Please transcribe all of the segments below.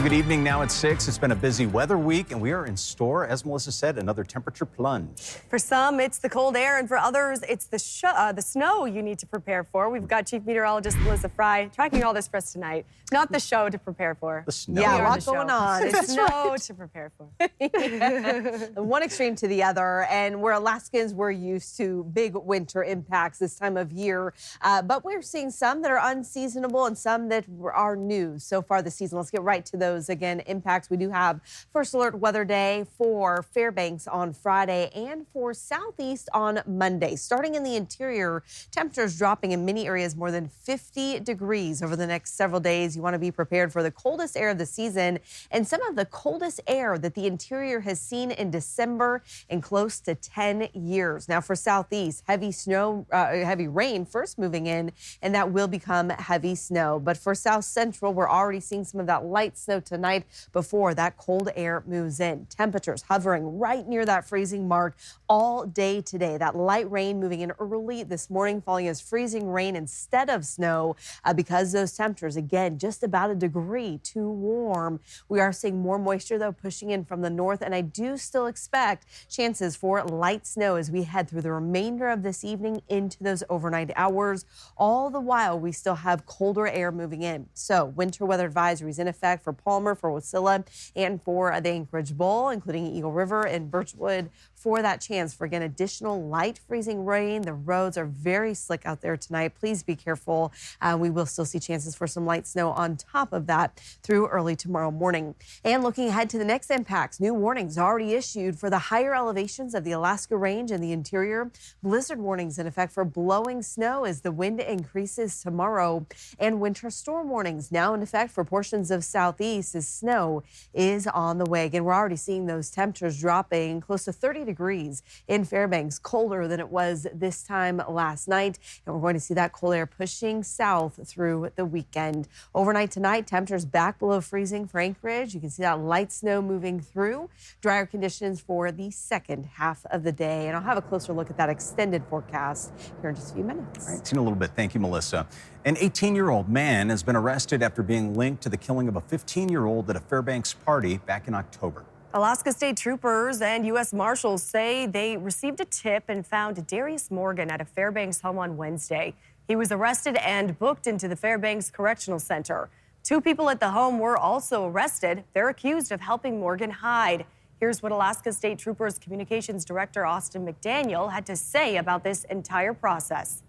Good evening. Now at 6. It's been a busy weather week, and we are in store, as Melissa said, another temperature plunge. For some, it's the cold air, and for others, it's the snow you need to prepare for. We've got Chief Meteorologist Melissa Fry tracking all this for us tonight. Not the show to prepare for. The snow. Yeah, a lot going on. It's snow to prepare for. One extreme to the other, and where Alaskans were used to big winter impacts this time of year, but we're seeing some that are unseasonable and some that are new so far this season. Let's get right to those. Again, impacts. We do have first alert weather day for Fairbanks on Friday and for Southeast on Monday. Starting in the interior, temperatures dropping in many areas more than 50 degrees over the next several days. You want to be prepared for the coldest air of the season and some of the coldest air that the interior has seen in December in close to 10 years. Now for Southeast, heavy snow, heavy rain first moving in, and that will become heavy snow. But for South Central, we're already seeing some of that light snow tonight before that cold air moves in. Temperatures hovering right near that freezing mark all day today. That light rain moving in early this morning, falling as freezing rain instead of snow because those temperatures, again, just about a degree too warm. We are seeing more moisture, though, pushing in from the north, and I do still expect chances for light snow as we head through the remainder of this evening into those overnight hours. All the while, we still have colder air moving in. So winter weather advisories in effect for Palmer, for Wasilla, and for the Anchorage Bowl, including Eagle River and Birchwood, for that chance for, again, additional light freezing rain. The roads are very slick out there tonight. Please be careful. We will still see chances for some light snow on top of that through early tomorrow morning. And looking ahead to the next impacts, new warnings already issued for the higher elevations of the Alaska Range and the interior. Blizzard warnings in effect for blowing snow as the wind increases tomorrow. And winter storm warnings now in effect for portions of Southeast as snow is on the way. Again, we're already seeing those temperatures dropping close to 30 degrees in Fairbanks, colder than it was this time last night. And we're going to see that cold air pushing south through the weekend. Overnight tonight, temperatures back below freezing for Anchorage. You can see that light snow moving through. Drier conditions for the second half of the day. And I'll have a closer look at that extended forecast here in just a few minutes. All right, seen a little bit. Thank you, Melissa. An 18-year-old man has been arrested after being linked to the killing of a 15-year-old at a Fairbanks party back in October. Alaska State Troopers and U.S. Marshals say they received a tip and found Darius Morgan at a Fairbanks home on Wednesday. He was arrested and booked into the Fairbanks Correctional Center. 2 people at the home were also arrested. They're accused of helping Morgan hide. Here's what Alaska State Troopers Communications Director Austin McDaniel had to say about this entire process.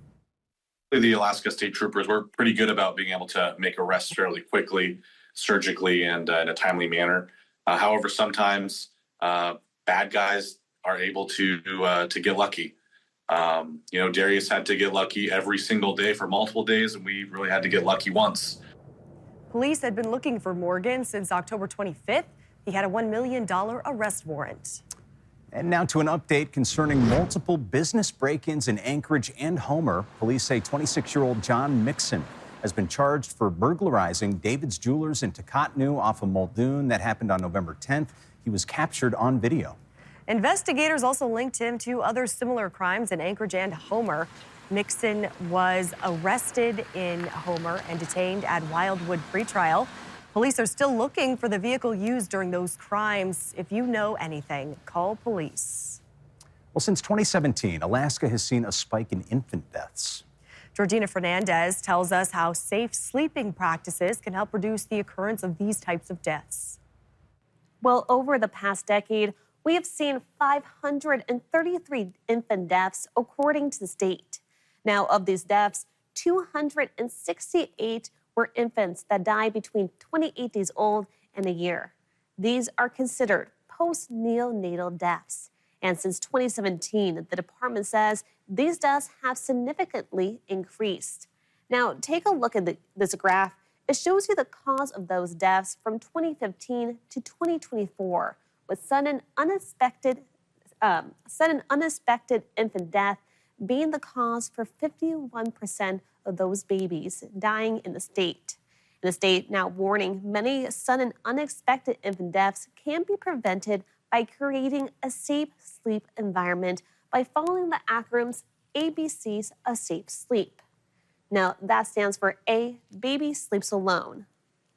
The Alaska State Troopers were pretty good about being able to make arrests fairly quickly, surgically, and in a timely manner. However, sometimes bad guys are able to get lucky. Darius had to get lucky every single day for multiple days, and we really had to get lucky once. Police had been looking for Morgan since October 25th. He had a $1 million arrest warrant. And now to an update concerning multiple business break-ins in Anchorage and Homer. Police say 26-year-old John Mixon has been charged for burglarizing David's Jewelers in Takotnu off of Muldoon. That happened on November 10th. He was captured on video. Investigators also linked him to other similar crimes in Anchorage and Homer. Mixon was arrested in Homer and detained at Wildwood pretrial. Police are still looking for the vehicle used during those crimes. If you know anything, call police. Well, since 2017, Alaska has seen a spike in infant deaths. Georgina Fernandez tells us how safe sleeping practices can help reduce the occurrence of these types of deaths. Well, over the past decade, we have seen 533 infant deaths according to the state. Now, of these deaths, 268 were infants that died between 28 days old and a year. These are considered postneonatal deaths. And since 2017, the department says these deaths have significantly increased. Now, take a look at this graph. It shows you the cause of those deaths from 2015 to 2024, with sudden unexpected infant death being the cause for 51% of those babies dying in the state. The state now warning many sudden unexpected infant deaths can be prevented by creating a safe sleep environment by following the acronyms ABCs of safe sleep. Now, that stands for A, baby sleeps alone.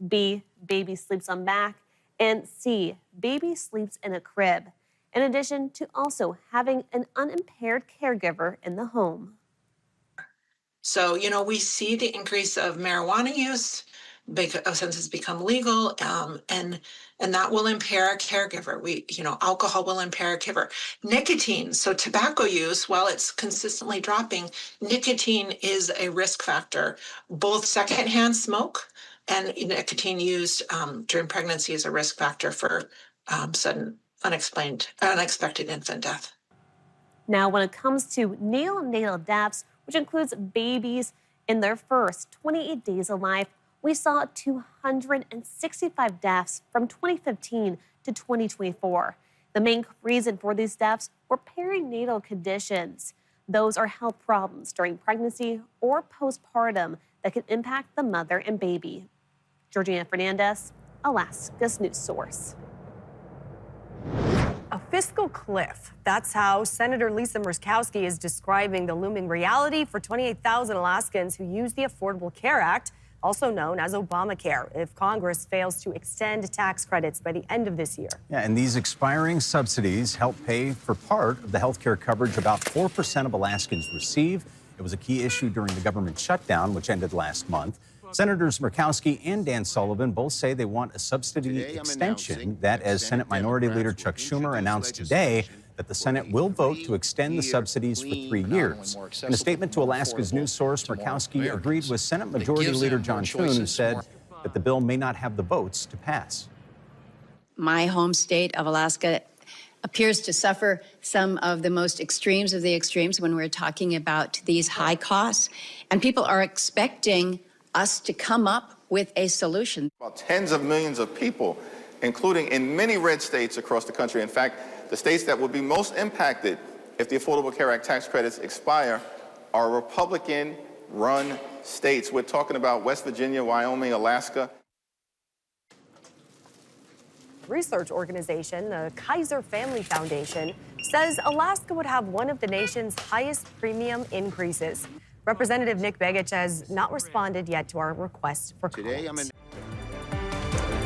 B, baby sleeps on back, and C, baby sleeps in a crib, in addition to also having an unimpaired caregiver in the home. So, we see the increase of marijuana use since it's become legal, and that will impair a caregiver. Alcohol will impair a caregiver. Nicotine, so tobacco use, while it's consistently dropping, nicotine is a risk factor. Both secondhand smoke and nicotine used during pregnancy is a risk factor for sudden unexpected infant death. Now, when it comes to neonatal deaths, which includes babies in their first 28 days of life, we saw 265 deaths from 2015 to 2024. The main reason for these deaths were perinatal conditions. Those are health problems during pregnancy or postpartum that can impact the mother and baby. Georgina Fernandez, Alaska's news source. A fiscal cliff. That's how Senator Lisa Murkowski is describing the looming reality for 28,000 Alaskans who use the Affordable Care Act, also known as Obamacare, if Congress fails to extend tax credits by the end of this year. Yeah, and these expiring subsidies help pay for part of the health care coverage about 4% of Alaskans receive. It was a key issue during the government shutdown, which ended last month. Senators Murkowski and Dan Sullivan both say they want a subsidy extension that, as Senate Minority Leader Chuck Schumer announced today, that the Senate will vote to extend the subsidies for 3 years. In a statement to Alaska's news source, Murkowski agreed with Senate Majority Leader John Thune, who said that the bill may not have the votes to pass. My home state of Alaska appears to suffer some of the most extremes of the extremes when we're talking about these high costs, and people are expecting us to come up with a solution. About tens of millions of people, including in many red states across the country. In fact, the states that would be most impacted if the Affordable Care Act tax credits expire are Republican-run states. We're talking about West Virginia, Wyoming, Alaska. Research organization, the Kaiser Family Foundation, says Alaska would have one of the nation's highest premium increases. Representative Nick Begich has not responded yet to our request for comment.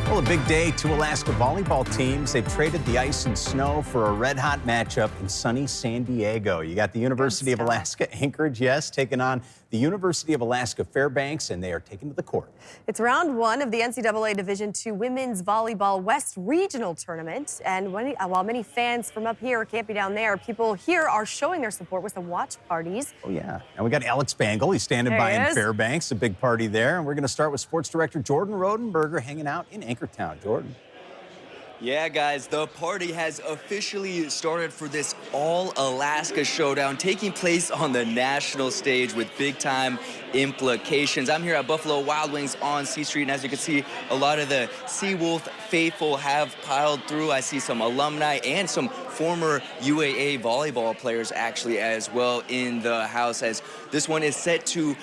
Well, a big day to Alaska volleyball teams. They've traded the ice and snow for a red-hot matchup in sunny San Diego. You got the University of Alaska Anchorage, yes, taking on the University of Alaska Fairbanks, and they are taken to the court. It's round one of the NCAA Division II Women's Volleyball West Regional Tournament. And while many fans from up here can't be down there, people here are showing their support with some watch parties. Oh, yeah. And we got Alex Bangle. He's standing by in Fairbanks, a big party there. And we're going to start with Sports Director Jordan Rodenberger hanging out in Anchortown. Jordan. Yeah, guys, the party has officially started for this All-Alaska Showdown taking place on the national stage with big-time implications. I'm here at Buffalo Wild Wings on C Street, and as you can see, a lot of the Seawolf faithful have piled through. I see some alumni and some former UAA volleyball players actually as well in the house, as this one is set to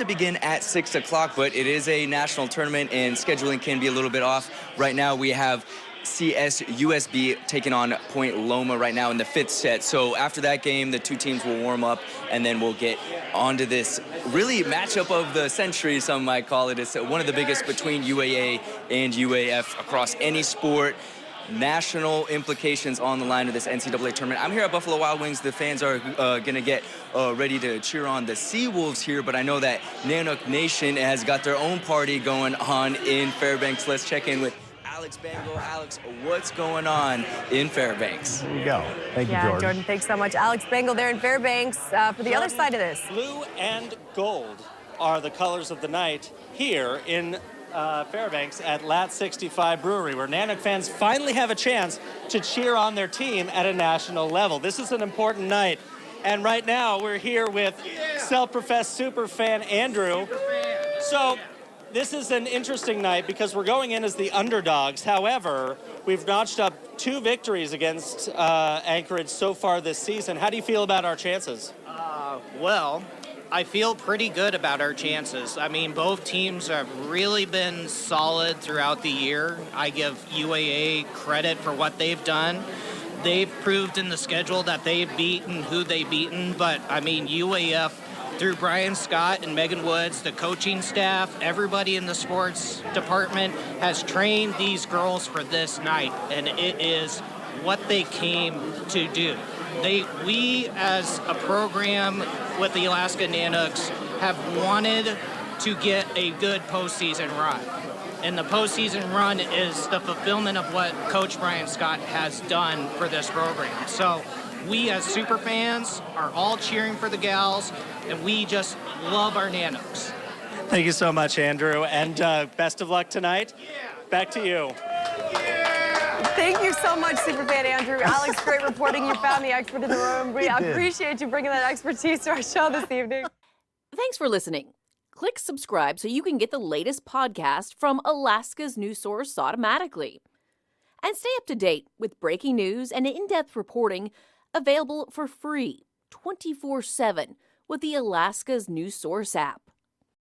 begin at 6 o'clock, but it is a national tournament and scheduling can be a little bit off. Right now we have CSUSB taking on Point Loma right now in the 5th set. So after that game, the two teams will warm up, and then we'll get onto this really matchup of the century, some might call it. It's one of the biggest between UAA and UAF across any sport. National implications on the line of this NCAA tournament. I'm here at Buffalo Wild Wings. The fans are going to get ready to cheer on the Seawolves here, but I know that Nanook Nation has got their own party going on in Fairbanks. Let's check in with Alex Bangle. Alex, what's going on in Fairbanks? There you go. Thank you, Jordan. Jordan. Thanks so much. Alex Bangle there in Fairbanks. For the other side of this. Blue and gold are the colors of the night here in Fairbanks at Lat 65 Brewery, where Nanook fans finally have a chance to cheer on their team at a national level. This is an important night, and right now we're here with self-professed superfan Andrew. So this is an interesting night because we're going in as the underdogs. However, we've notched up 2 victories against Anchorage so far this season. How do you feel about our chances? Well, I feel pretty good about our chances. I mean, both teams have really been solid throughout the year. I give UAA credit for what they've done. They've proved in the schedule that they've beaten who they've beaten, but I mean, UAF through Brian Scott and Megan Woods, the coaching staff, everybody in the sports department has trained these girls for this night, and it is what they came to do. We, as a program with the Alaska Nanooks, have wanted to get a good postseason run. And the postseason run is the fulfillment of what Coach Brian Scott has done for this program. So we as super fans are all cheering for the gals, and we just love our Nanooks. Thank you so much, Andrew, and best of luck tonight. Back to you. Thank you so much, Superfan Andrew. Alex, great reporting. You found the expert in the room. We appreciate you bringing that expertise to our show this evening. Thanks for listening. Click subscribe so you can get the latest podcast from Alaska's news source automatically. And stay up to date with breaking news and in-depth reporting available for free 24/7 with the Alaska's news source app.